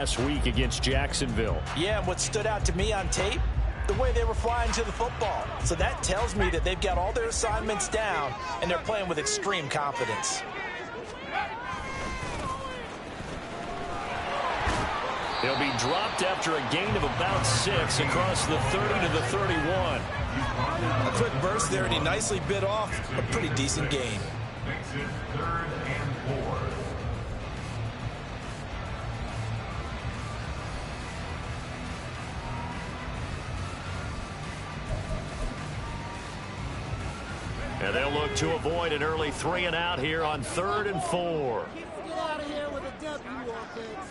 last week against Jacksonville. Yeah, and what stood out to me on tape, the way they were flying to the football. So that tells me that they've got all their assignments down, and they're playing with extreme confidence. He'll be dropped after a gain of about 6 across the 30 to the 31. A quick burst there, and he nicely bit off a pretty decent gain. Makes it 3rd and 4. And they'll look to avoid an early 3 and out here on 3rd and 4. Get out of here with a W, offense.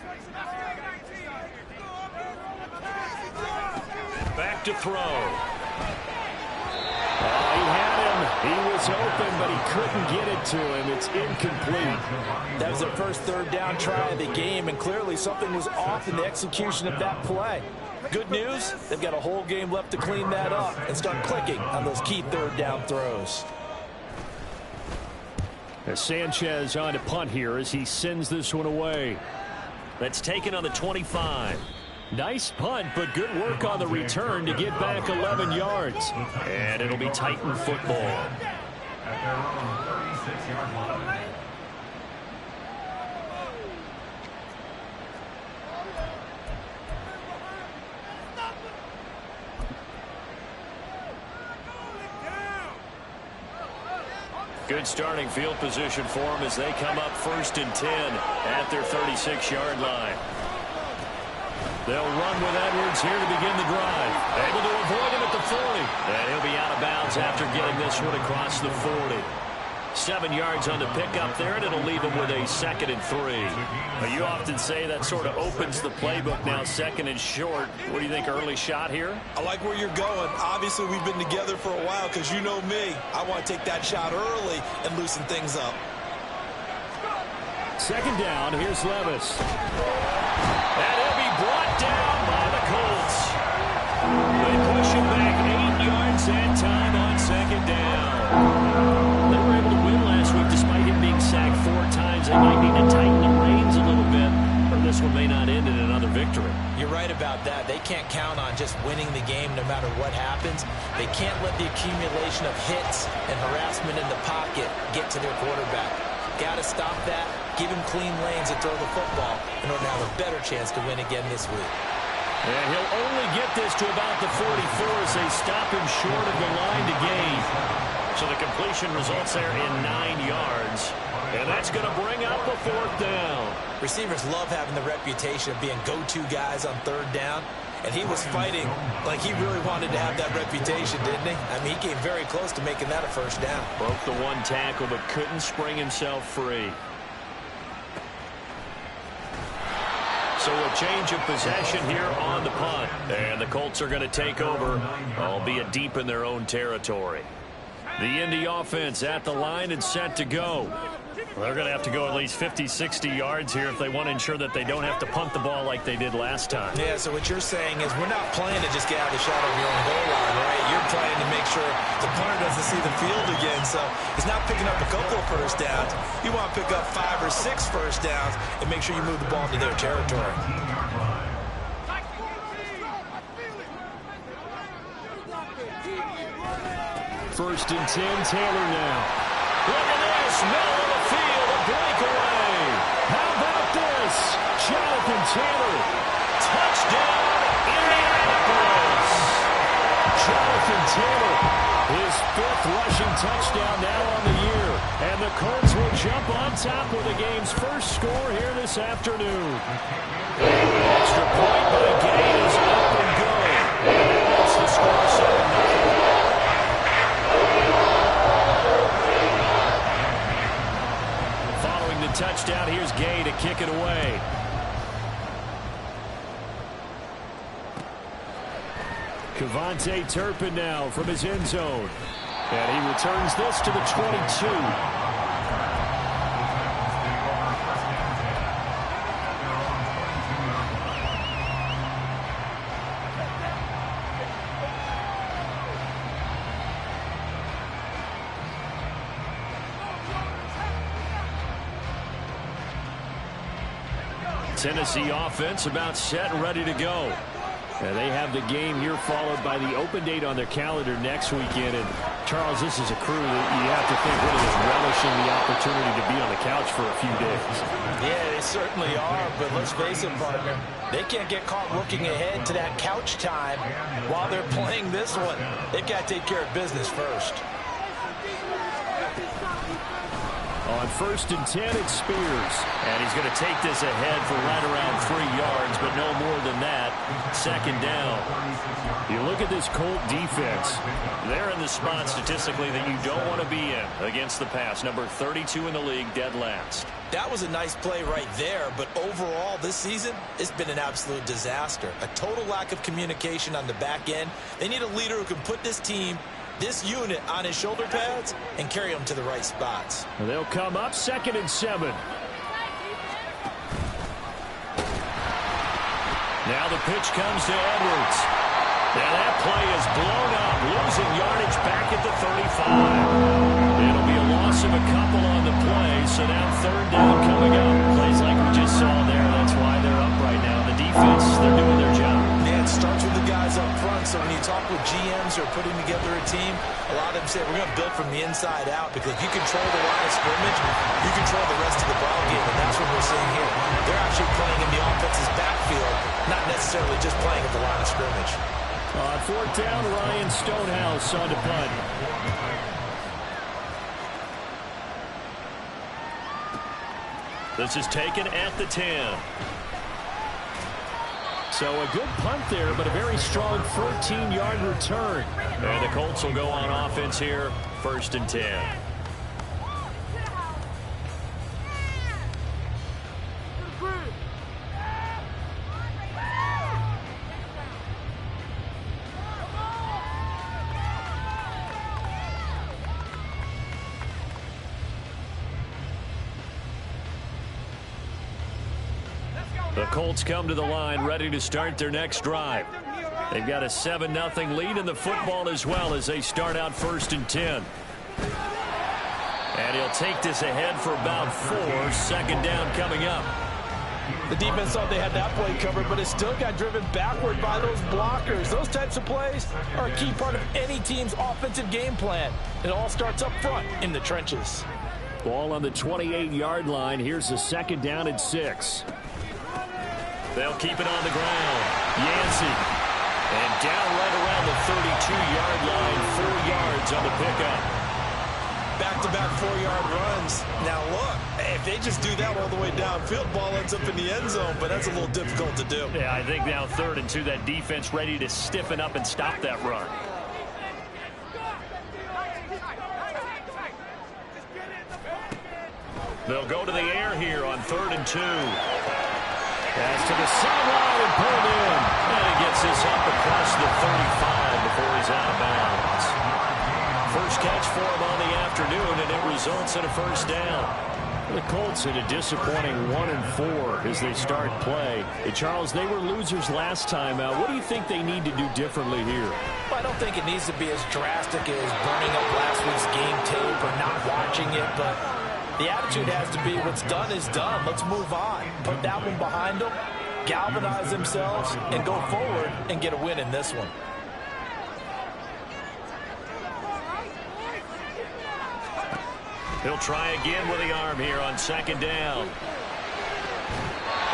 Back to throw. He had him. He was open, but he couldn't get it to him. It's incomplete. That was their first 3rd down try of the game, and clearly something was off in the execution of that play. Good news, they've got a whole game left to clean that up and start clicking on those key 3rd down throws. As Sanchez on to punt here as he sends this one away. That's taken on the 25. Nice punt, but good work on the return to get back 11 yards. And it'll be Titan football. At their own 36-yard line. Good starting field position for them as they come up 1st and 10 at their 36-yard line. They'll run with Edwards here to begin the drive. Able to avoid him at the 40. And he'll be out of bounds after getting this one across the 40. 7 yards on the pickup there, and it'll leave him with a 2nd and 3. But you often say that sort of opens the playbook now, 2nd and short. What do you think, early shot here? I like where you're going. Obviously, we've been together for a while because you know me. I want to take that shot early and loosen things up. 2nd down, here's Levis. And he'll be brought down by the Colts. They push him back 8 yards and time on 2nd down. They were able to win last week despite him being sacked 4 times. They might need to tighten the reins a little bit, or this one may not end in another victory. You're right about that. They can't count on just winning the game no matter what happens. They can't let the accumulation of hits and harassment in the pocket get to their quarterback. Got to stop that, give him clean lanes and throw the football in order to have a better chance to win again this week. And he'll only get this to about the 44 as they stop him short of the line to gain. So the completion results there in 9 yards. And that's going to bring up a 4th down. Receivers love having the reputation of being go-to guys on 3rd down. And he was fighting like he really wanted to have that reputation, didn't he? I mean, he came very close to making that a 1st down. Broke the 1 tackle, but couldn't spring himself free. So a change of possession here on the punt. And the Colts are going to take over, albeit deep in their own territory. The Indy offense at the line and set to go. Well, they're going to have to go at least 50, 60 yards here if they want to ensure that they don't have to punt the ball like they did last time. Yeah, so what you're saying is we're not playing to just get out of the shadow of your own goal line, right? You're playing to make sure the punter doesn't see the field again. So he's not picking up a couple of 1st downs. You want to pick up 5 or 6 1st downs and make sure you move the ball into their territory. 1st and 10, Taylor now. Look at this, middle of the field, a breakaway. How about this? Jonathan Taylor, touchdown, Indianapolis. Jonathan Taylor, his 5th rushing touchdown now on the year. And the Colts will jump on top with the game's first score here this afternoon. Extra point by Gay is up and good. That's the score, 7-0. Touchdown. Here's Gay to kick it away. Kevontae Turpin now from his end zone. And he returns this to the 22. Tennessee offense about set and ready to go. And they have the game here followed by the open date on their calendar next weekend. And, Charles, this is a crew that you have to think really is relishing the opportunity to be on the couch for a few days. Yeah, they certainly are, but let's face it, partner. They can't get caught looking ahead to that couch time while they're playing this one. They've got to take care of business first. On 1st and 10, it's Spears. And he's going to take this ahead for right around 3 yards, but no more than that. 2nd down. You look at this Colt defense. They're in the spot statistically that you don't want to be in against the pass. Number 32 in the league, dead last. That was a nice play right there, but overall this season, it's been an absolute disaster. A total lack of communication on the back end. They need a leader who can put this team, this unit, on his shoulder pads and carry them to the right spots. They'll come up 2nd and 7. Now the pitch comes to Edwards. Now that play is blown up, losing yardage back at the 35. It'll be a loss of a couple on the play, so now 3rd down coming up. Plays like we just saw there, that's why they're up right now. The defense, they're doing their job. Yeah, it starts with the guys up front, so when you talk with GMs who are putting together a team, a lot of them say we're going to build from the inside out, because if you control the line of scrimmage, you control the rest of the ball game, and that's what we're seeing here. They're actually playing in the offense's backfield, not necessarily just playing at the line of scrimmage. On 4th down, Ryan Stonehouse on to punt. This is taken at the 10. So a good punt there, but a very strong 14-yard return. And the Colts will go on offense here, 1st and 10. The Colts come to the line ready to start their next drive. They've got a 7-0 lead in the football as well as they start out 1st and 10. And he'll take this ahead for about 4. 2nd down coming up. The defense thought they had that play covered, but it still got driven backward by those blockers. Those types of plays are a key part of any team's offensive game plan. It all starts up front in the trenches. Ball on the 28-yard line. Here's a 2nd down and 6. They'll keep it on the ground. Yancey. And down right around the 32-yard line. 4 yards on the pickup. Back-to-back 4-yard runs. Now look, if they just do that all the way downfield, ball ends up in the end zone, but that's a little difficult to do. Yeah, I think now 3rd and 2, that defense ready to stiffen up and stop that run. They'll go to the air here on 3rd and 2. Pass to the sideline and pulled in. And he gets this up across the 35 before he's out of bounds. First catch for him on the afternoon, and it results in a 1st down. The Colts in a disappointing 1-4 as they start play. Hey, Charles, they were losers last time out. What do you think they need to do differently here? Well, I don't think it needs to be as drastic as burning up last week's game tape or not watching it, but the attitude has to be what's done is done. Let's move on. Put that one behind them, galvanize themselves, and go forward and get a win in this one. He'll try again with the arm here on 2nd down.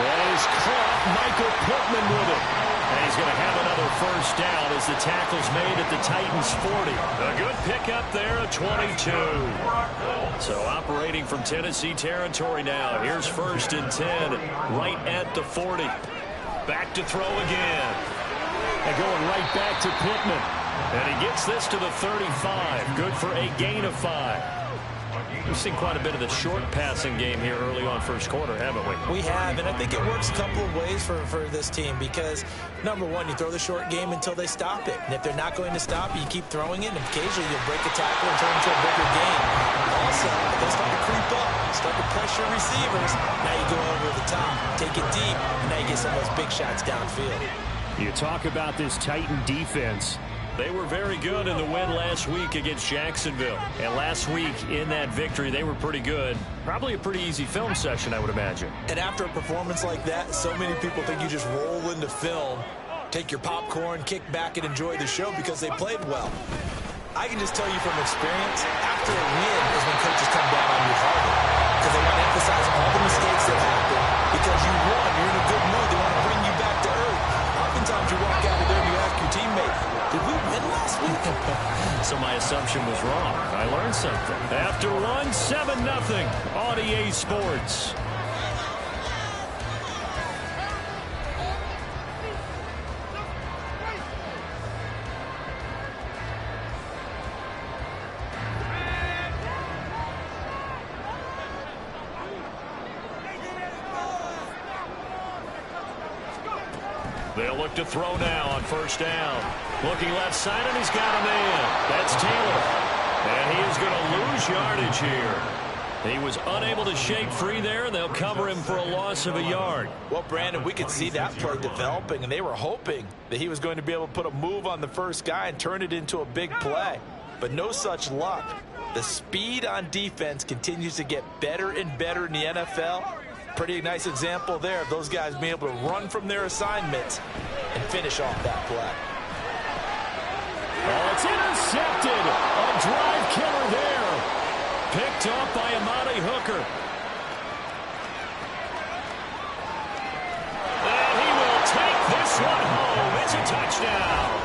That is caught. Michael Pittman with it. And he's going to have another 1st down as the tackle's made at the Titans' 40. A good pickup there at 22. So operating from Tennessee territory now. Here's 1st and 10 right at the 40. Back to throw again. And going right back to Pittman. And he gets this to the 35. Good for a gain of 5. We've seen quite a bit of the short passing game here early on 1st quarter, haven't we? We have, and I think it works a couple of ways for this team because, number one, you throw the short game until they stop it. And if they're not going to stop it, you keep throwing it, and occasionally you'll break a tackle and turn it into a bigger game. Also, if they start to creep up, start to pressure receivers, now you go over the top, take it deep, and now you get some of those big shots downfield. You talk about this Titan defense. They were very good in the win last week against Jacksonville. And last week in that victory, they were pretty good. Probably a pretty easy film session, I would imagine. And after a performance like that, so many people think you just roll into film, take your popcorn, kick back, and enjoy the show because they played well. I can just tell you from experience, after a win is when coaches come down on you harder because they want to emphasize all the mistakes that happened because you won. You're in a good mood. They want to bring you back to earth. Oftentimes you walk out of there and you ask your teammate, did we win last week? So my assumption was wrong. I learned something. After one, 7-0 on EA Sports. They'll look to throw now on first down. Looking left side, and he's got a man. That's Taylor. And he is going to lose yardage here. He was unable to shake free there, and they'll cover him for a loss of a yard. Well, Brandon, we could see that play developing, and they were hoping that he was going to be able to put a move on the first guy and turn it into a big play. But no such luck. The speed on defense continues to get better and better in the NFL. Pretty nice example there of those guys being able to run from their assignments and finish off that play. Oh, it's intercepted. A drive killer there. Picked up by Amani Hooker. And he will take this one home. It's a touchdown.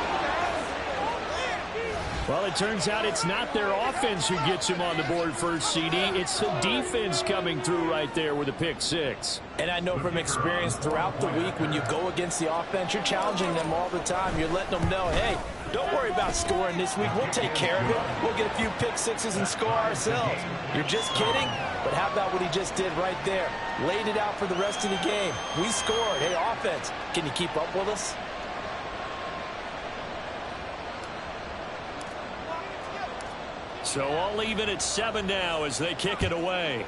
Well, it turns out it's not their offense who gets him on the board first, CD. It's the defense coming through right there with a pick six. And I know from experience throughout the week when you go against the offense, you're challenging them all the time. You're letting them know, hey, don't worry about scoring this week. We'll take care of it. We'll get a few pick sixes and score ourselves. You're just kidding? But how about what he just did right there? Laid it out for the rest of the game. We scored. Hey, offense, can you keep up with us? So all even at 7 now as they kick it away.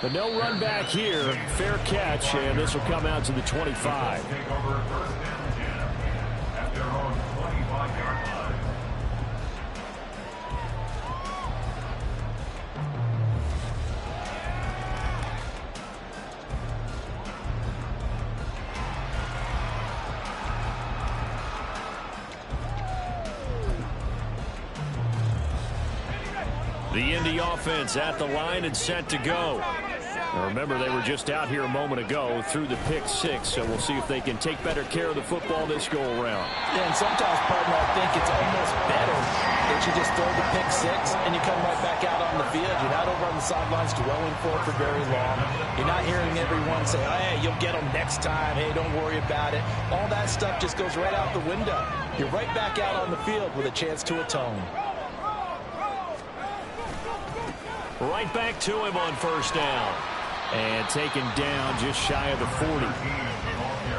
But no run back here. Fair catch, and this will come out to the 25. Take over first and 10 at their own 25-yard line. The Indy offense at the line and set to go. Now remember, they were just out here a moment ago through the pick six, so we'll see if they can take better care of the football this go-around. Yeah, and sometimes, partner, I think it's almost better that you just throw the pick six and you come right back out on the field. You're not over on the sidelines dwelling for it for very long. You're not hearing everyone say, oh, hey, you'll get them next time. Hey, don't worry about it. All that stuff just goes right out the window. You're right back out on the field with a chance to atone. Right back to him on first down. And taken down just shy of the 40.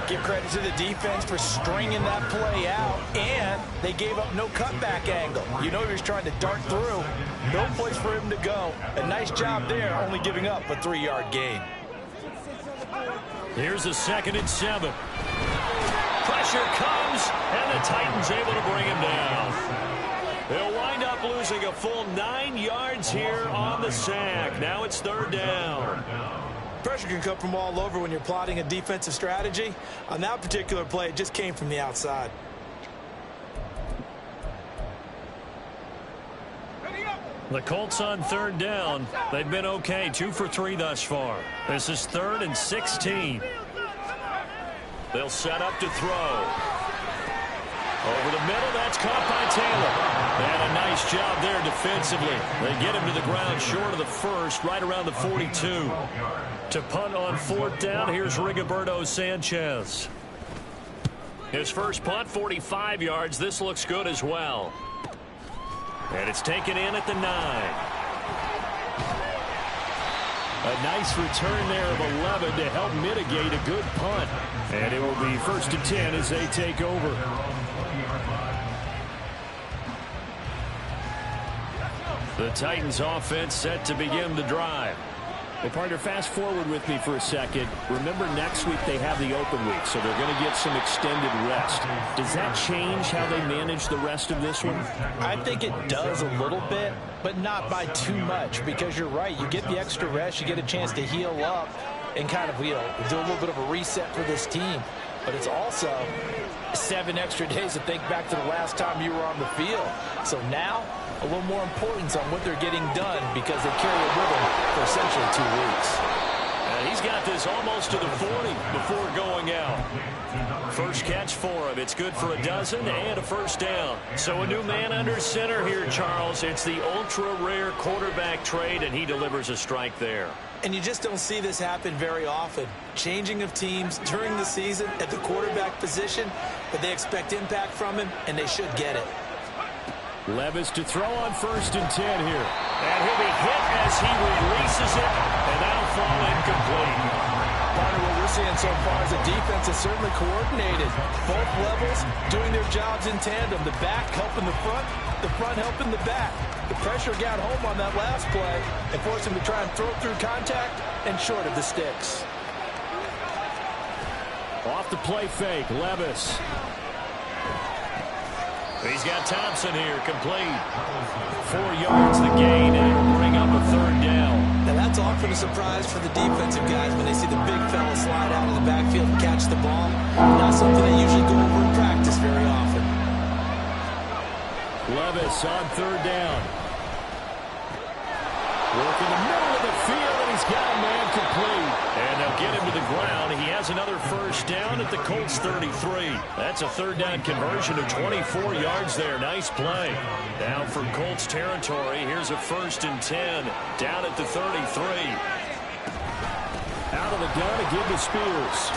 Give credit to the defense for stringing that play out, and they gave up no cutback angle. You know he was trying to dart through. No place for him to go. A nice job there, only giving up a 3-yard gain. Here's a 2nd and 7. Pressure comes, and the Titans able to bring him down. They'll wind up losing a full 9 yards here on the sack. Now it's 3rd down. Pressure can come from all over when you're plotting a defensive strategy. On that particular play, it just came from the outside. The Colts on 3rd down. They've been okay, 2 for 3 thus far. This is 3rd and 16. They'll set up to throw. Over the middle, that's caught by Taylor. And a nice job there defensively. They get him to the ground short of the first, right around the 42. To punt on 4th down, here's Rigoberto Sanchez. His first punt, 45 yards. This looks good as well. And it's taken in at the 9. A nice return there of 11 to help mitigate a good punt. And it will be 1st and 10 as they take over. The Titans offense set to begin the drive. Well, partner, fast forward with me for a second. Remember, next week they have the open week, so they're going to get some extended rest. Does that change how they manage the rest of this one? I think it does a little bit, but not by too much, because you're right. You get the extra rest, you get a chance to heal up and kind of, do a little bit of a reset for this team. But it's also 7 extra days to think back to the last time you were on the field. So now, a little more importance on what they're getting done because they carry it with them for essentially 2 weeks. And he's got this almost to the 40 before going out. First catch for him. It's good for a dozen and a first down. So a new man under center here, Charles. It's the ultra-rare quarterback trade, and he delivers a strike there. And you just don't see this happen very often. Changing of teams during the season at the quarterback position, but they expect impact from him, and they should get it. Levis to throw on 1st and 10 here. And he'll be hit as he releases it, and that'll fall incomplete. Partner, what we're seeing so far is the defense is certainly coordinated. Both levels doing their jobs in tandem. The back helping the front helping the back. The pressure got home on that last play and forced him to try and throw through contact and short of the sticks. Off the play fake, Levis. He's got Thompson here, complete. 4 yards the gain, and it'll bring up a 3rd down. Now that's often a surprise for the defensive guys when they see the big fella slide out of the backfield and catch the ball. Not something they usually go over in practice very often. Levis on 3rd down. Work in the middle of the field, and he's got a man complete. And they'll get him to the ground. He has another first down at the Colts 33. That's a 3rd down conversion of 24 yards there. Nice play. Now from Colts territory, here's a 1st and 10 down at the 33. Out of the gun to give to Spears.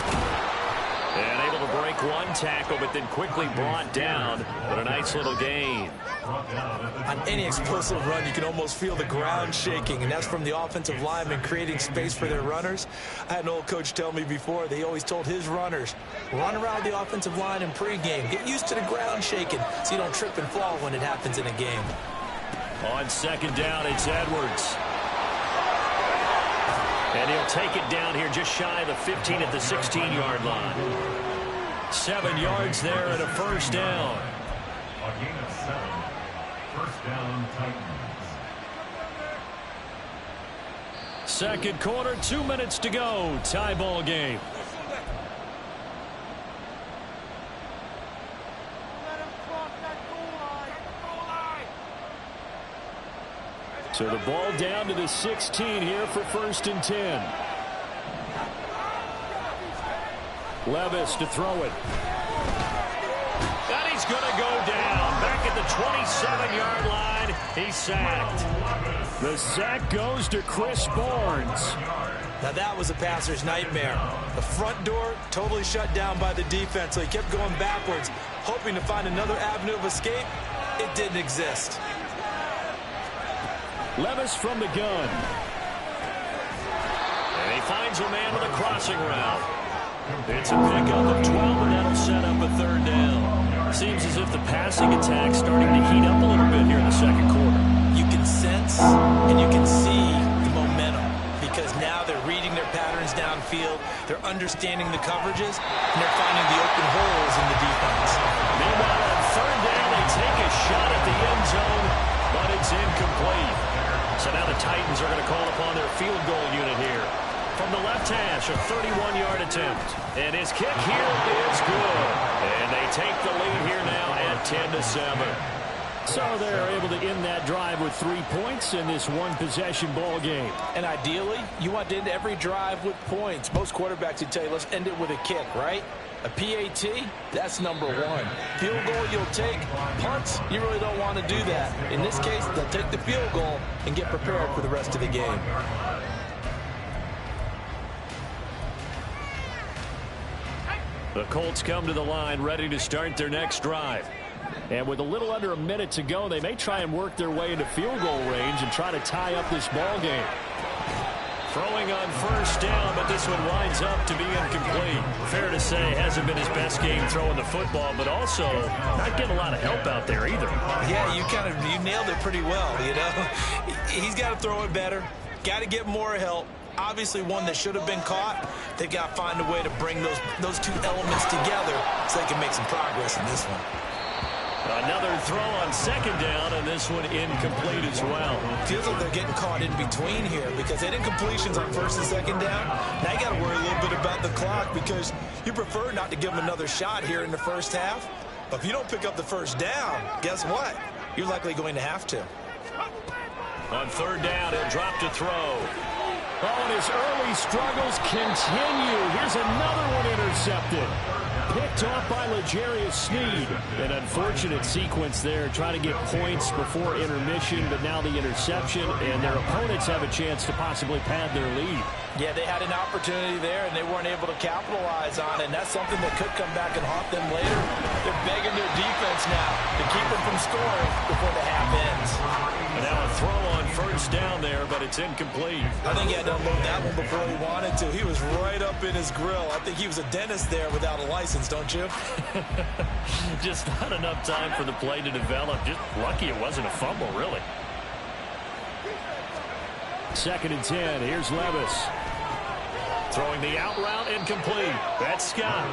And able to break 1 tackle, but then quickly brought down. But a nice little gain. On any explosive run, you can almost feel the ground shaking, and that's from the offensive linemen creating space for their runners. I had an old coach tell me before, they always told his runners, run around the offensive line in pregame. Get used to the ground shaking so you don't trip and fall when it happens in a game. On 2nd down, it's Edwards. And he'll take it down here just shy of the 15 at the 16-yard line. 7 yards there and a first down. A gain of 7. First down, Titans. 2nd quarter, 2 minutes to go. Tie ball game. So the ball down to the 16 here for 1st and 10. Levis to throw it. And he's going to go down. Back at the 27-yard line. He's sacked. The sack goes to Chris Barnes. Now that was a passer's nightmare. The front door totally shut down by the defense, so he kept going backwards, hoping to find another avenue of escape. It didn't exist. Levis from the gun. And he finds a man with a crossing route. It's a pickup of 12, and that'll set up a 3rd down. Seems as if the passing attack's starting to heat up a little bit here in the 2nd quarter. You can sense and you can see the momentum because now they're reading their patterns downfield, they're understanding the coverages, and they're finding the open holes in the defense. Meanwhile, on 3rd down, they take a shot at the end zone, but it's incomplete. So now the Titans are going to call upon their field goal unit here. From the left hash, a 31-yard attempt. And his kick here is good. And they take the lead here now at 10-7. So they're able to end that drive with 3 points in this one-possession ball game. And ideally, you want to end every drive with points. Most quarterbacks would tell you, let's end it with a kick, right? A PAT, that's number 1. Field goal you'll take. Punts, you really don't want to do that. In this case, they'll take the field goal and get prepared for the rest of the game. The Colts come to the line ready to start their next drive. And with a little under a minute to go, they may try and work their way into field goal range and try to tie up this ball game. Throwing on 1st down, but this one winds up to be incomplete. Fair to say, hasn't been his best game throwing the football, but also not getting a lot of help out there either. Yeah, you nailed it pretty well, you know. He's got to throw it better, got to get more help, obviously one that should have been caught. They got to find a way to bring those two elements together so they can make some progress in this one. Another throw on second down, and this one incomplete as well. Feels like they're getting caught in between here because they did incompletions on first and second down. Now you got to worry a little bit about the clock because you prefer not to give them another shot here in the first half. But if you don't pick up the first down, guess what? You're likely going to have to. On third down, he'll drop to throw. Oh, and his early struggles continue. Here's another one intercepted. Picked off by L'Jarius Sneed. An unfortunate sequence there, trying to get points before intermission, but now the interception, and their opponents have a chance to possibly pad their lead. Yeah, they had an opportunity there, and they weren't able to capitalize on it, and that's something that could come back and haunt them later. They're begging their defense now to keep them from scoring before the half ends. And now a throw on first down there, but it's incomplete. I think he had to unload that one before he wanted to. He was right up in his grill. I think he was a dentist there without a license, don't you? Just not enough time for the play to develop. Just lucky it wasn't a fumble, really. 2nd and 10. Here's Levis. Throwing the out route, incomplete. That's Scott.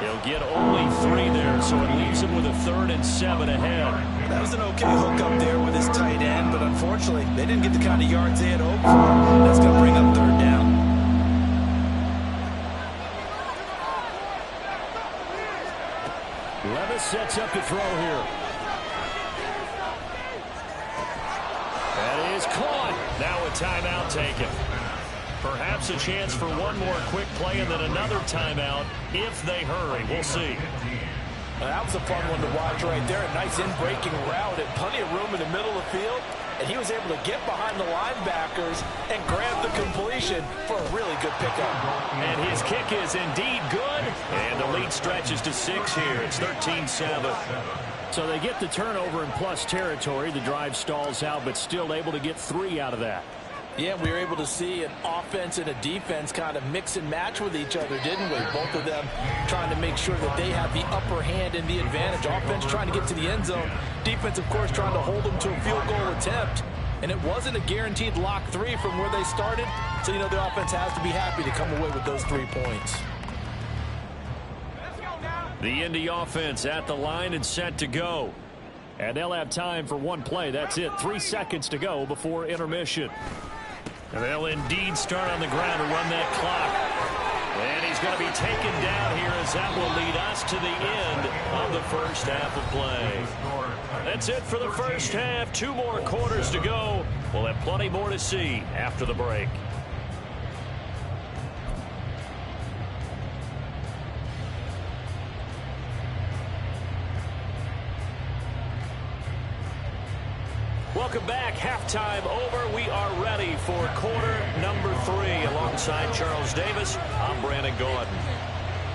He'll get only 3 there, so it leaves him with a 3rd and 7 ahead. That was an okay hook up there with his tight end, but unfortunately, they didn't get the kind of yards they had hoped for. That's going to bring up 3rd down. Levis sets up to throw here. That is caught. Now a timeout taken. Perhaps a chance for one more quick play and then another timeout if they hurry. We'll see. That was a fun one to watch right there. A nice in-breaking route and plenty of room in the middle of the field. And he was able to get behind the linebackers and grab the completion for a really good pickup. And his kick is indeed good. And the lead stretches to 6 here. It's 13-7. So they get the turnover in plus territory. The drive stalls out, but still able to get 3 out of that. Yeah, we were able to see an offense and a defense kind of mix and match with each other, didn't we? Both of them trying to make sure that they have the upper hand and the advantage. Offense trying to get to the end zone. Defense, of course, trying to hold them to a field goal attempt. And it wasn't a guaranteed lock 3 from where they started. So, you know, the offense has to be happy to come away with those 3 points. The Indy offense at the line and set to go. And they'll have time for one play. That's it. 3 seconds to go before intermission. And they'll indeed start on the ground to run that clock. And he's going to be taken down here as that will lead us to the end of the first half of play. That's it for the first half. 2 more quarters to go. We'll have plenty more to see after the break. Welcome back. Halftime over. We are ready for quarter number 3. Alongside Charles Davis, I'm Brandon Gordon.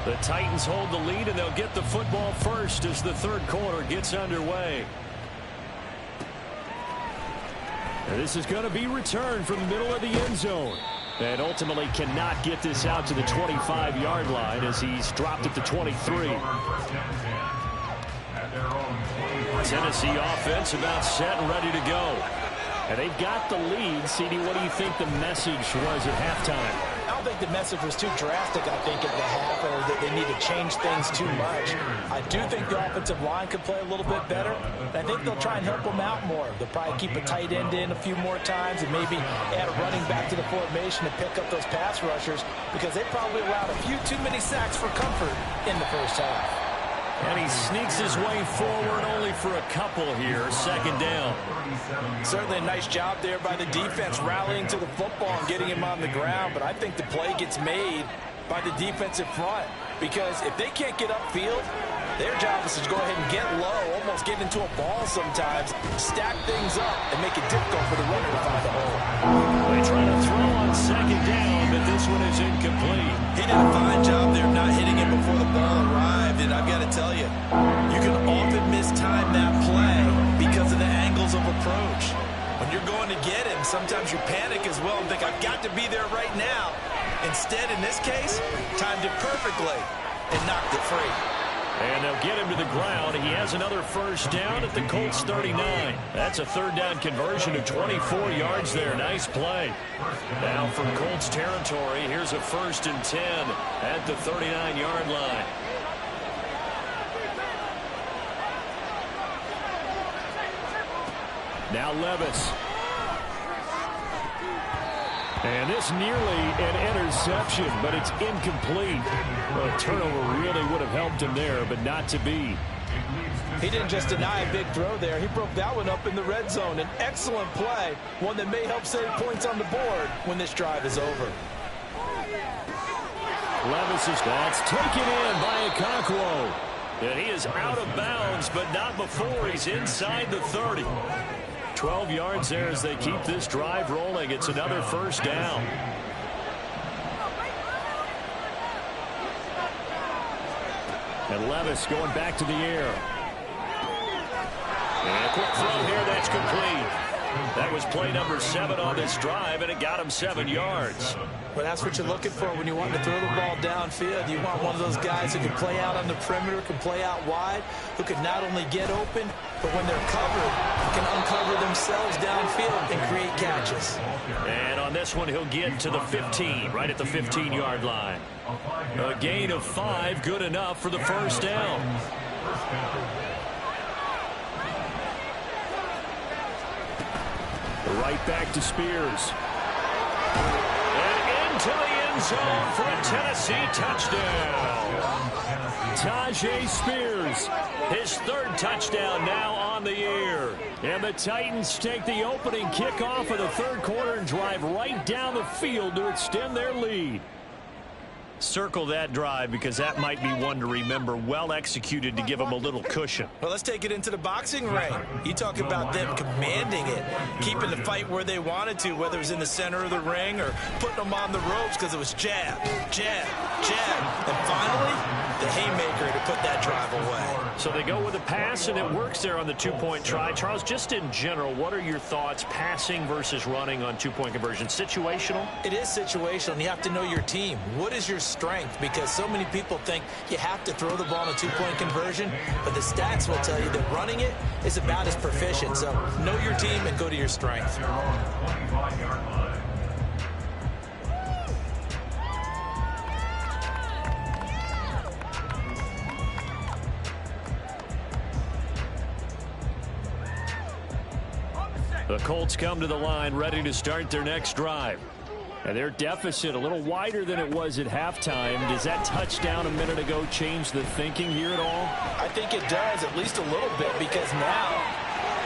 The Titans hold the lead, and they'll get the football first as the third quarter gets underway. And this is going to be returned from the middle of the end zone. And ultimately cannot get this out to the 25-yard line as he's dropped at the 23. Tennessee offense about set and ready to go. And they've got the lead. CD, what do you think the message was at halftime? I don't think the message was too drastic, I think, at the half, or that they need to change things too much. I do think the offensive line could play a little bit better. I think they'll try and help them out more. They'll probably keep a tight end in a few more times and maybe add a running back to the formation to pick up those pass rushers because they probably allowed a few too many sacks for comfort in the first half. And he sneaks his way forward only for a couple here. Second down. Certainly a nice job there by the defense rallying to the football and getting him on the ground. But I think the play gets made by the defensive front because if they can't get upfield, their job is to go ahead and get low, almost get into a ball sometimes, stack things up, and make it difficult for the runner to find a hole. They try to throw on second down, but this one is incomplete. He did a fine job there not hitting it before the ball arrived, and I've got to tell you, you can often mistime that play because of the angles of approach. When you're going to get him, sometimes you panic as well and think, I've got to be there right now. Instead, in this case, timed it perfectly and knocked it free. And they'll get him to the ground. He has another first down at the Colts 39. That's a third down conversion of 24 yards there. Nice play. Now from Colts territory, here's a 1st and 10 at the 39-yard line. Now Levis. And this nearly an interception, but it's incomplete. Well, a turnover really would have helped him there, but not to be. He didn't just deny a big throw there. He broke that one up in the red zone. An excellent play, one that may help save points on the board when this drive is over. Levis is that's taken in by Okonkwo. And he is out of bounds, but not before he's inside the 30. 12 yards there as they keep this drive rolling. It's another first down. And Levis going back to the air. And a quick throw here, that's complete. That was play number 7 on this drive, and it got him 7 yards. Well, that's what you're looking for when you want to throw the ball downfield. You want one of those guys who can play out on the perimeter, can play out wide, who can not only get open, but when they're covered, can uncover themselves downfield and create catches. And on this one, he'll get to the 15, right at the 15-yard line. A gain of 5, good enough for the first down. Right back to Spears. And into the end zone for a Tennessee touchdown. Tajay Spears, his 3rd touchdown now on the year. And the Titans take the opening kickoff of the 3rd quarter and drive right down the field to extend their lead. Circle that drive because that might be one to remember. Well executed to give them a little cushion. Well, let's take it into the boxing ring. You talk about them commanding it, keeping the fight where they wanted to, whether it was in the center of the ring or putting them on the ropes because it was jab, jab, jab. And finally, the haymaker to put that drive away. So they go with a pass, and it works there on the 2-point try. Charles, just in general, what are your thoughts passing versus running on 2-point conversion? Situational? It is situational, and you have to know your team. What is your strength? Because so many people think you have to throw the ball in a 2-point conversion, but the stats will tell you that running it is about as proficient. So know your team and go to your strength. The Colts come to the line ready to start their next drive. And their deficit a little wider than it was at halftime. Does that touchdown a minute ago change the thinking here at all? I think it does, at least a little bit, because now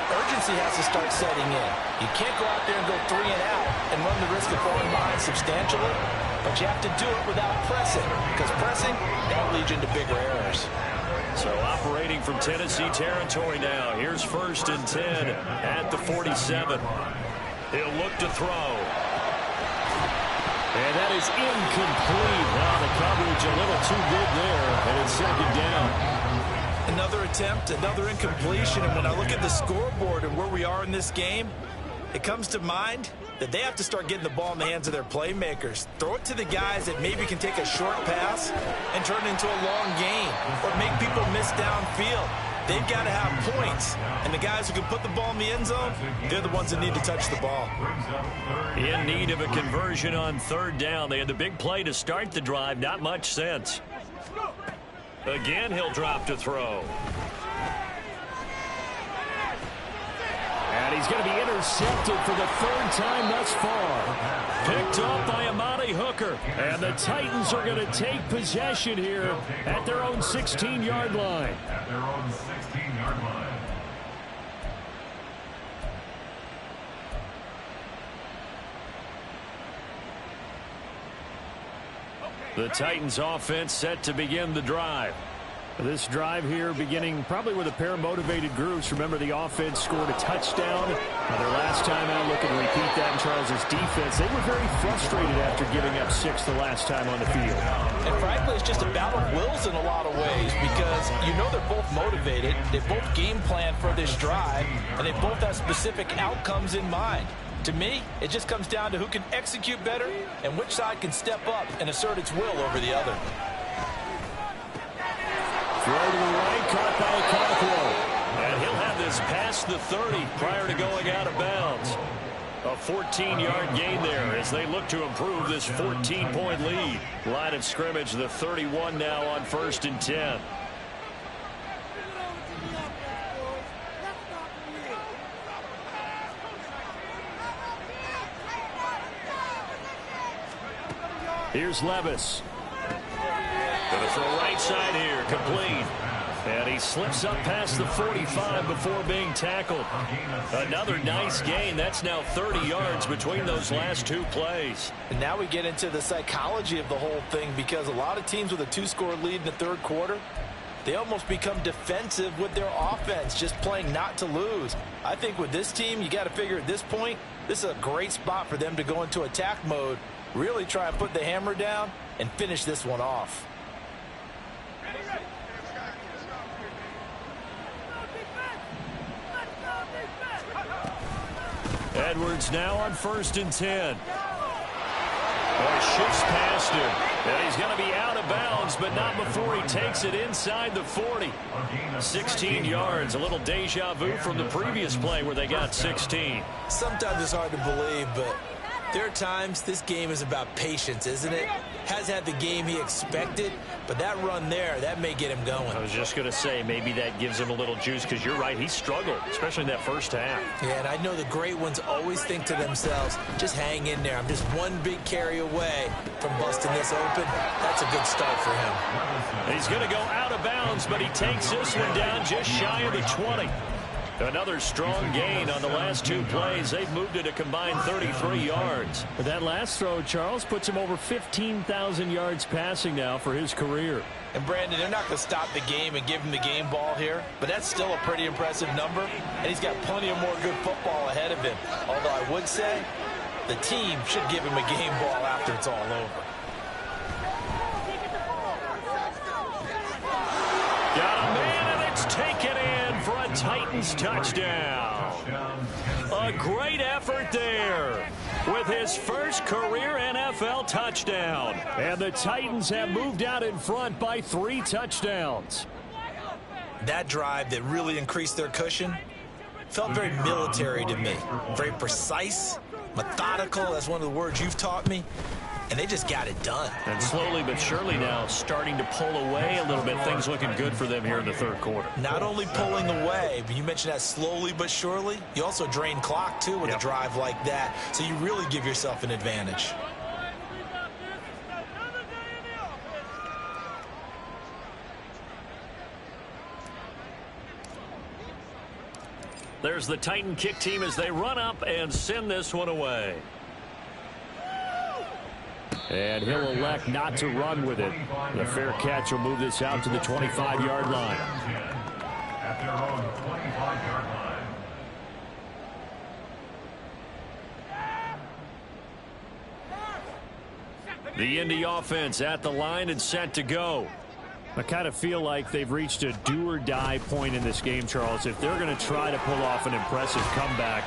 urgency has to start setting in. You can't go out there and go 3 and out and run the risk of falling behind substantially, but you have to do it without pressing, because pressing, that'll lead you into bigger errors. So operating from Tennessee territory now. Here's 1st and 10 at the 47. He'll look to throw. And that is incomplete. Wow, the coverage a little too good there, and it's 2nd down. Another attempt, another incompletion, and when I look at the scoreboard and where we are in this game, it comes to mind that they have to start getting the ball in the hands of their playmakers. Throw it to the guys that maybe can take a short pass and turn it into a long gain or make people miss downfield. They've got to have points, and the guys who can put the ball in the end zone, they're the ones that need to touch the ball. In need of a conversion on 3rd down. They had the big play to start the drive. Not much sense. Again, he'll drop to throw. And he's going to be intercepted for the 3rd time thus far. Picked up by Amani Hooker. And the Titans are going to take possession here at their own 16-yard line. At their own 16-yard line. The Titans offense set to begin the drive. This drive here beginning probably with a pair of motivated groups. Remember, the offense scored a touchdown. Their last time out, looking to repeat that in Charles's defense. They were very frustrated after giving up 6 the last time on the field. And frankly, it's just a battle of wills in a lot of ways because you know they're both motivated. They both game plan for this drive, and they both have specific outcomes in mind. To me, it just comes down to who can execute better and which side can step up and assert its will over the other. Throw to the right, caught by Cockrell. And he'll have this past the 30 prior to going out of bounds. A 14-yard gain there as they look to improve this 14-point lead. Line of scrimmage, the 31 now on 1st and 10. Here's Levis. Going to throw right side here, complete. And he slips up past the 45 before being tackled. Another nice gain. That's now 30 yards between those last two plays. And now we get into the psychology of the whole thing, because a lot of teams with a 2-score lead in the third quarter, they almost become defensive with their offense, just playing not to lose. I think with this team, you got to figure at this point, this is a great spot for them to go into attack mode, really try and put the hammer down and finish this one off. Edwards now on 1st and 10. Shifts past him. And he's going to be out of bounds, but not before he takes it inside the 40. 16 yards, a little deja vu from the previous play where they got 16. Sometimes it's hard to believe, but there are times this game is about patience, isn't it? Has had the game he expected, but that run there, that may get him going. I was just going to say, maybe that gives him a little juice, because you're right, he struggled, especially in that first half. Yeah, and I know the great ones always think to themselves, just hang in there. I'm just one big carry away from busting this open. That's a good start for him. He's going to go out of bounds, but he takes this one down just shy of the 20. Another strong gain on the last two plays. They've moved it a combined 33 yards. But that last throw, Charles, puts him over 15,000 yards passing now for his career. And, Brandon, they're not going to stop the game and give him the game ball here, but that's still a pretty impressive number, and he's got plenty of more good football ahead of him. Although I would say the team should give him a game ball after it's all over. Got a man, and it's taken in for a Titans touchdown. A great effort there with his first career NFL touchdown. And the Titans have moved out in front by 3 touchdowns. That drive that really increased their cushion felt very military to me. Very precise, methodical, that's one of the words you've taught me. And they just got it done. And slowly but surely now starting to pull away a little bit. Things looking good for them here in the third quarter. Not only pulling away, but you mentioned that slowly but surely. You also drain clock, too, with a drive like that. So you really give yourself an advantage. There's the Titan kick team as they run up and send this one away. And he'll elect not to run with it. The fair catch will move this out to the 25-yard line. At their own 25-yard line. The Indy offense at the line and set to go. I kind of feel like they've reached a do-or-die point in this game, Charles. If they're going to try to pull off an impressive comeback,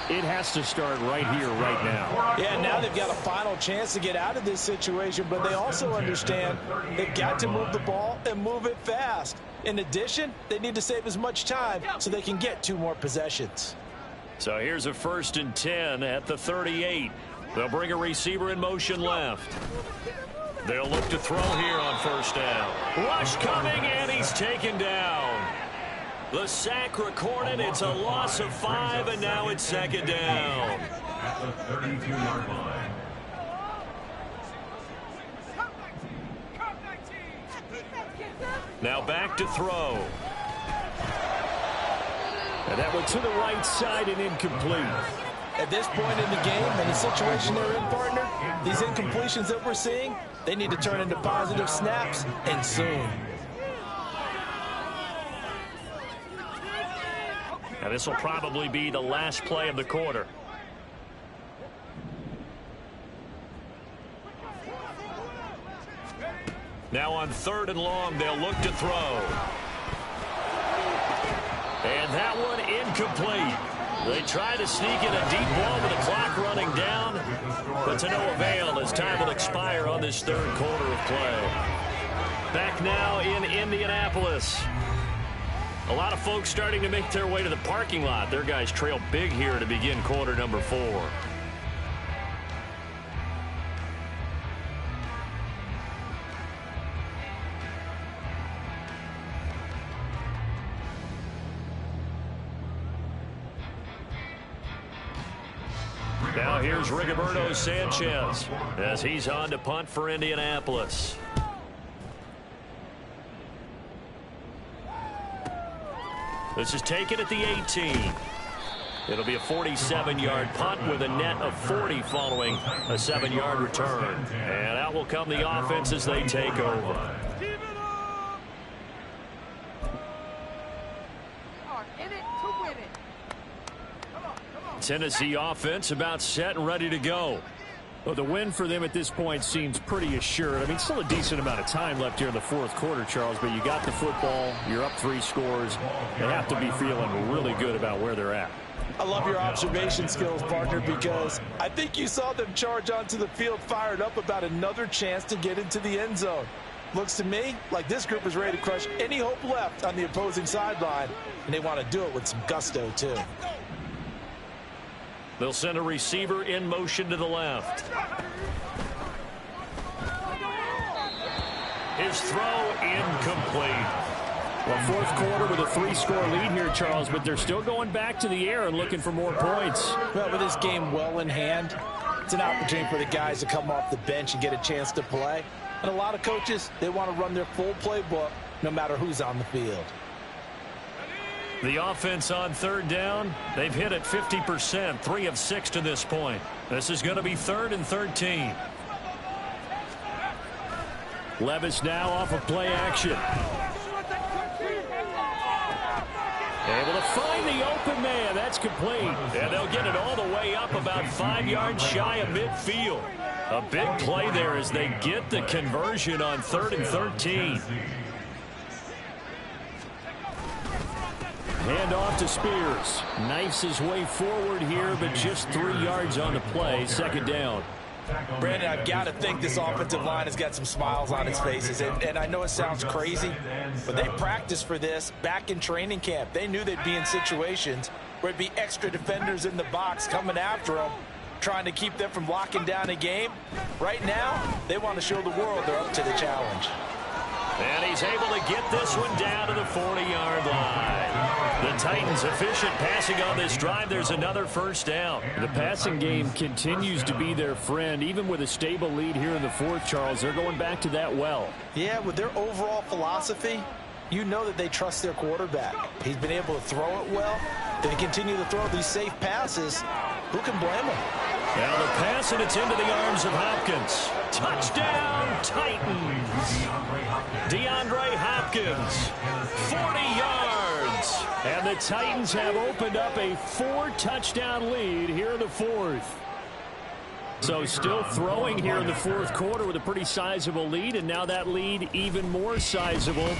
it has to start right here, right now. Yeah, now they've got a final chance to get out of this situation, but they also understand they've got to move the ball and move it fast. In addition, they need to save as much time so they can get 2 more possessions. So here's a 1st and 10 at the 38. They'll bring a receiver in motion left. They'll look to throw here on 1st down. Rush coming, and he's taken down. The sack recorded. It's a loss of 5, and now it's 2nd down. At the 32-yard line. Now back to throw. And that one to the right side and incomplete. At this point in the game and the situation they're in, partner, these incompletions that we're seeing, they need to turn into positive snaps, and soon. Now this will probably be the last play of the quarter. Now on 3rd and long, they'll look to throw. And that one incomplete. They try to sneak in a deep ball with the clock running down, but to no avail as time will expire on this 3rd quarter of play. Back now in Indianapolis. A lot of folks starting to make their way to the parking lot. Their guys trail big here to begin quarter number 4. Now here's Rigoberto Sanchez as he's on to punt for Indianapolis. This is taken at the 18. It'll be a 47-yard punt with a net of 40 following a 7-yard return. And out will come the offense as they take over. Tennessee offense about set and ready to go. Well, the win for them at this point seems pretty assured. I mean, still a decent amount of time left here in the fourth quarter, Charles, but you got the football, you're up 3 scores. They have to be feeling really good about where they're at. I love your observation skills, partner, because I think you saw them charge onto the field fired up about another chance to get into the end zone. Looks to me like this group is ready to crush any hope left on the opposing sideline, and they want to do it with some gusto, too. They'll send a receiver in motion to the left. His throw incomplete. Well, fourth quarter with a 3-score lead here, Charles, but they're still going back to the air and looking for more points. Well, with this game well in hand, it's an opportunity for the guys to come off the bench and get a chance to play. And a lot of coaches, they want to run their full playbook no matter who's on the field. The offense on third down, they've hit it 50%, 3 of 6 to this point. This is going to be 3rd and 13. Levis now off of play action. Able to find the open man. That's complete. And they'll get it all the way up about 5 yards shy of midfield. A big play there as they get the conversion on 3rd and 13. Hand off to Spears. Knifes his way forward here, but just 3 yards on the play. 2nd down. Brandon, I've got to think this offensive line has got some smiles on its faces. And I know it sounds crazy, but they practiced for this back in training camp. They knew they'd be in situations where it'd be extra defenders in the box coming after them, trying to keep them from locking down a game. Right now, they want to show the world they're up to the challenge. And he's able to get this one down to the 40-yard line. The Titans efficient passing on this drive. There's another 1st down. The passing game continues to be their friend. Even with a stable lead here in the 4th, Charles, they're going back to that well. Yeah, with their overall philosophy, you know that they trust their quarterback. He's been able to throw it well. They continue to throw these safe passes. Who can blame them? Now the pass, and it's into the arms of Hopkins. Touchdown, Titans. DeAndre Hopkins, 40 yards. And the Titans have opened up a 4-touchdown lead here in the 4th. So still throwing here in the 4th quarter with a pretty sizable lead, and now that lead even more sizable.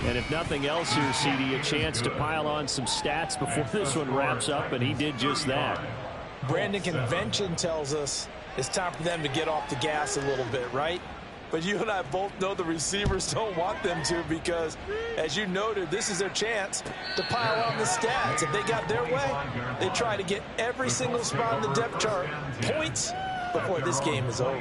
And if nothing else here, CD, a chance to pile on some stats before this one wraps up, and he did just that. Brandon, convention tells us it's time for them to get off the gas a little bit, right? But you and I both know the receivers don't want them to, because, as you noted, this is their chance to pile on the stats. If they got their way, they try to get every single spot on the depth chart points before this game is over.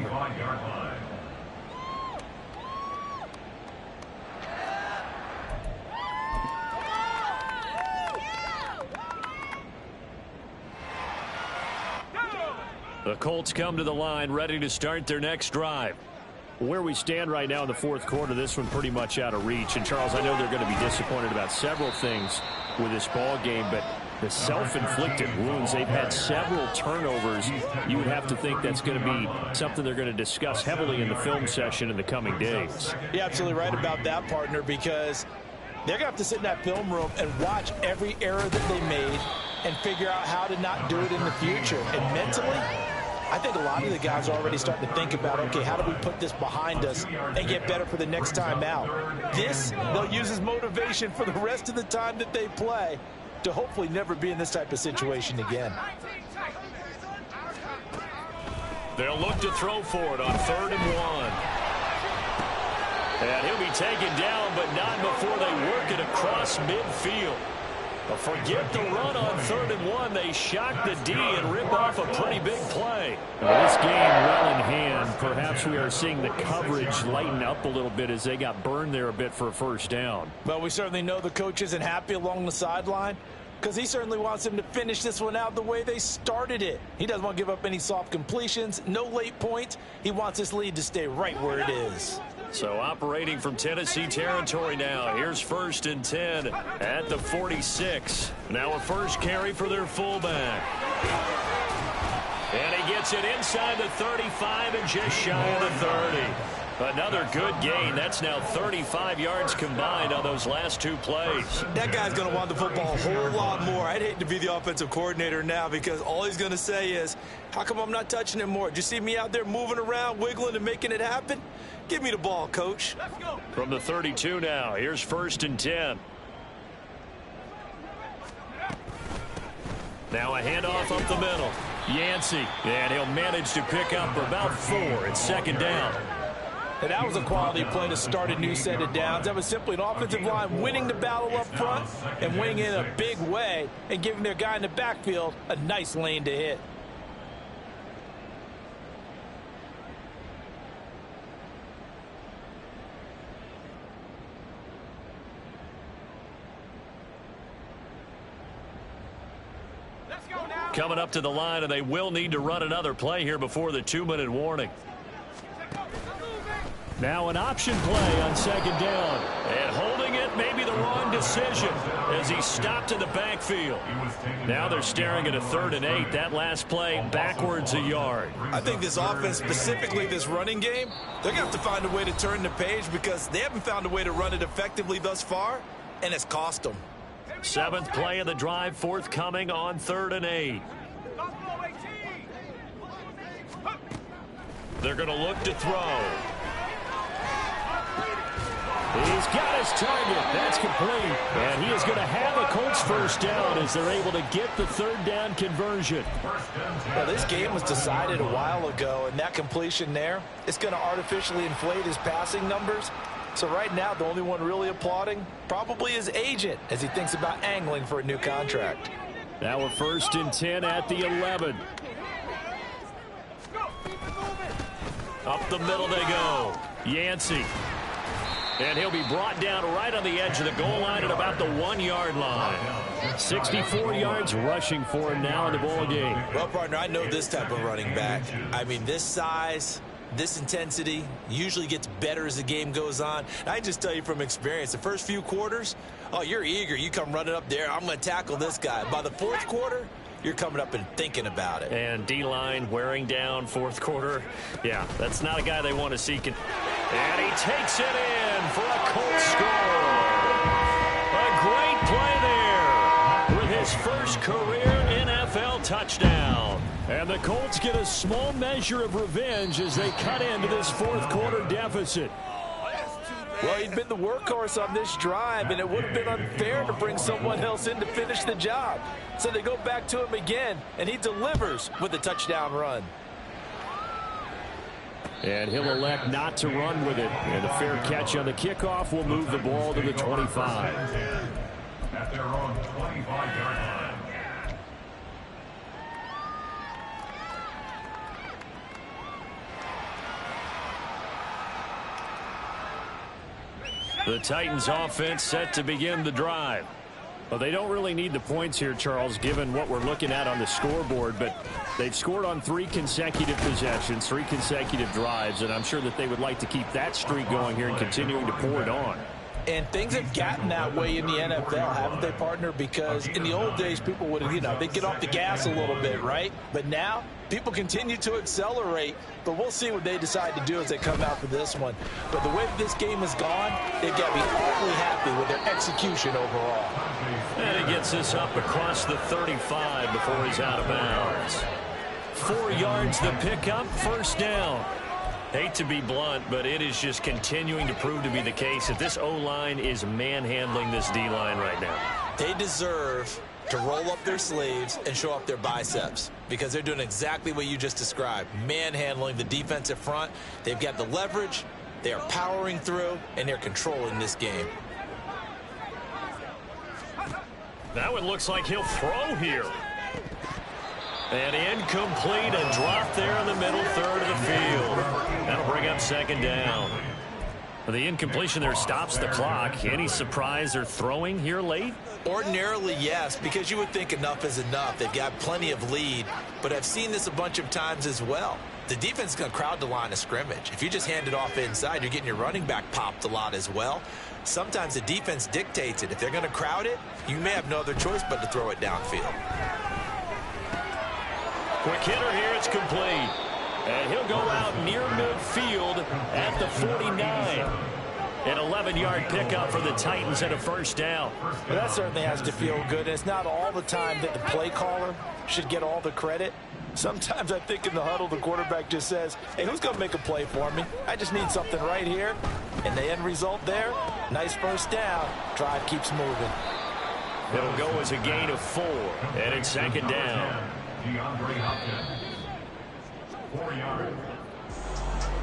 The Colts come to the line, ready to start their next drive. Where we stand right now in the 4th quarter, this one pretty much out of reach. And, Charles, I know they're going to be disappointed about several things with this ball game, but the self-inflicted wounds, they've had several turnovers. You would have to think that's going to be something they're going to discuss heavily in the film session in the coming days. You're absolutely right about that, partner, because they're going to have to sit in that film room and watch every error that they made and figure out how to not do it in the future. And mentally, I think a lot of the guys are already starting to think about, okay, how do we put this behind us and get better for the next time out? This, they'll use as motivation for the rest of the time that they play to hopefully never be in this type of situation again. They'll look to throw for it on 3rd and 1. And he'll be taken down, but not before they work it across midfield. But forget the run on 3rd and 1. They shock the D and rip off a pretty big play. Well, this game well in hand. Perhaps we are seeing the coverage lighten up a little bit as they got burned there a bit for a first down. Well, we certainly know the coach isn't happy along the sideline because he certainly wants them to finish this one out the way they started it. He doesn't want to give up any soft completions, no late points. He wants this lead to stay right where it is. So operating from Tennessee territory now. Here's 1st and 10 at the 46. Now a first carry for their fullback. And he gets it inside the 35 and just shy of the 30. Another good gain. That's now 35 yards combined on those last 2 plays. That guy's going to want the football a whole lot more. I'd hate to be the offensive coordinator now because all he's going to say is, how come I'm not touching it more? Do you see me out there moving around, wiggling, and making it happen? Give me the ball, coach. Let's go. From the 32 now, here's 1st and 10. Now a handoff up the middle. Yancey, and he'll manage to pick up about 4. It's 2nd down. And that was a quality play to start a new set of downs. That was simply an offensive line winning the battle up front and winning in a big way and giving their guy in the backfield a nice lane to hit. Coming up to the line, and they will need to run another play here before the 2-minute warning. Now an option play on 2nd down. And holding it may be the wrong decision as he stopped in the backfield. Now they're staring at a 3rd and 8. That last play backwards a yard. I think this offense, specifically this running game, they're going to have to find a way to turn the page because they haven't found a way to run it effectively thus far, and it's cost them. 7th play of the drive forthcoming on 3rd and 8. They're going to look to throw. He's got his target. That's complete. And he is going to have a Colts first down as they're able to get the 3rd down conversion. Well, this game was decided a while ago, and that completion there, it's going to artificially inflate his passing numbers. So right now, the only one really applauding probably his agent as he thinks about angling for a new contract. Now a 1st and 10 at the 11. Up the middle they go. Yancey. And he'll be brought down right on the edge of the goal line at about the 1-yard line. 64 yards rushing for him now in the ball game. Well, partner, I know this type of running back. I mean, this size, this intensity usually gets better as the game goes on. And I just tell you from experience, the first few quarters, oh, you're eager. You come running up there. I'm going to tackle this guy. By the 4th quarter, you're coming up and thinking about it. And D-line wearing down 4th quarter. Yeah, that's not a guy they want to see. And he takes it in for a Colts score. A great play there with his first career NFL touchdown. And the Colts get a small measure of revenge as they cut into this 4th quarter deficit. Well, he'd been the workhorse on this drive, and it would have been unfair to bring someone else in to finish the job. So they go back to him again, and he delivers with a touchdown run. And he'll elect not to run with it. And a fair catch on the kickoff will move the ball to the 25. At their own 25-yard line. The Titans offense set to begin the drive. Well, they don't really need the points here, Charles, given what we're looking at on the scoreboard, but they've scored on 3 consecutive possessions, 3 consecutive drives, and I'm sure that they would like to keep that streak going here and continuing to pour it on. And things have gotten that way in the NFL, haven't they, partner? Because in the old days, people would, they'd get off the gas a little bit, right? But now, people continue to accelerate. But we'll see what they decide to do as they come out for this one. But the way that this game has gone, they've got to be awfully happy with their execution overall. And he gets this up across the 35 before he's out of bounds. 4 yards the pickup, first down. Hate to be blunt, but it is just continuing to prove to be the case that this O-line is manhandling this D-line right now. They deserve to roll up their sleeves and show up their biceps because they're doing exactly what you just described, manhandling the defensive front. They've got the leverage, They are powering through, and they're controlling this game. That one looks like he'll throw here. And incomplete, a drop there in the middle third of the field. That'll bring up second down. The incompletion there stops the clock. Any surprise they're throwing here late? Ordinarily, yes, because you would think enough is enough. They've got plenty of lead, but I've seen this a bunch of times as well. The defense is going to crowd the line of scrimmage. If you just hand it off inside, you're getting your running back popped a lot as well. Sometimes the defense dictates it. If they're going to crowd it, you may have no other choice but to throw it downfield. Quick hitter here, it's complete. And he'll go out near midfield at the 49. An 11-yard pickup for the Titans and a first down. Well, that certainly has to feel good. And it's not all the time that the play caller should get all the credit. Sometimes I think in the huddle, the quarterback just says, hey, who's going to make a play for me? I just need something right here. And the end result there, nice first down. Drive keeps moving. It'll go as a gain of 4, and it's second down. 4 yards.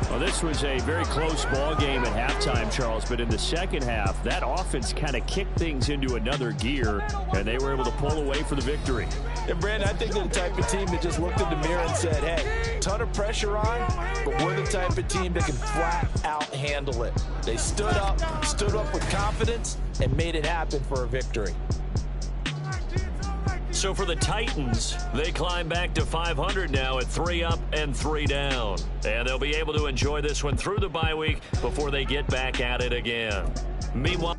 Well, this was a very close ball game at halftime, Charles, but in the second half, that offense kind of kicked things into another gear, and they were able to pull away for the victory. And, Brandon, I think they're the type of team that just looked in the mirror and said, hey, ton of pressure on, but we're the type of team that can flat out handle it. They stood up with confidence, and made it happen for a victory. So for the Titans, they climb back to 500 now at 3 up and 3 down. And they'll be able to enjoy this one through the bye week before they get back at it again. Meanwhile,